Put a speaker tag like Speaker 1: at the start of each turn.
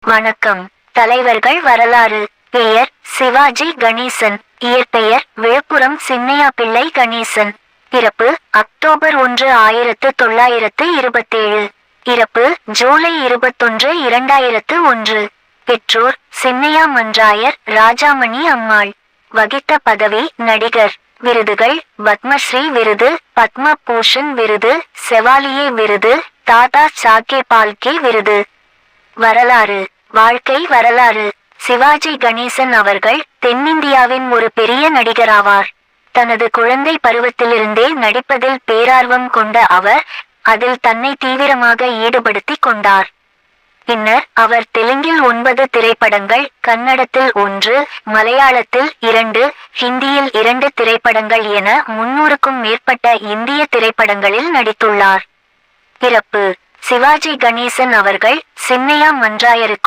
Speaker 1: வணக்கம். தலைவர்கள் வரலாறு. பெயர் சிவாஜி கணேசன். இயற்பெயர் விழுப்புரம் சின்னையா பிள்ளை கணேசன். பிறப்பு அக்டோபர் 1, 1927. இறப்பு ஜூலை 21, 2001. பெற்றோர் சின்னையா மன்றாயர், ராஜாமணி அம்மாள். வகித்த பதவி நடிகர். விருதுகள் பத்மஸ்ரீ விருது, பத்ம பூஷன் விருது, செவாலியே விருது, தாதா சாக்கே பால்கே விருது. வரலாறு. வாழ்க்கை வரலாறு. சிவாஜி கணேசன் அவர்கள் தென்னிந்தியாவின் ஒரு பெரிய நடிகராவார். தனது குழந்தை பருவத்திலிருந்தே நடிப்பதில் பேரார்வம் கொண்ட அவர் அதில் தன்னை தீவிரமாக ஈடுபடுத்திக் கொண்டார். பின்னர் அவர் தெலுங்கில் 9 திரைப்படங்கள், கன்னடத்தில் 1, மலையாளத்தில் 2, ஹிந்தியில் 2 திரைப்படங்கள் என 300க்கும் மேற்பட்ட இந்திய திரைப்படங்களில் நடித்துள்ளார். பிறப்பு சிவாஜி கணேசன் அவர்கள் சின்னையா மன்றாயருக்கு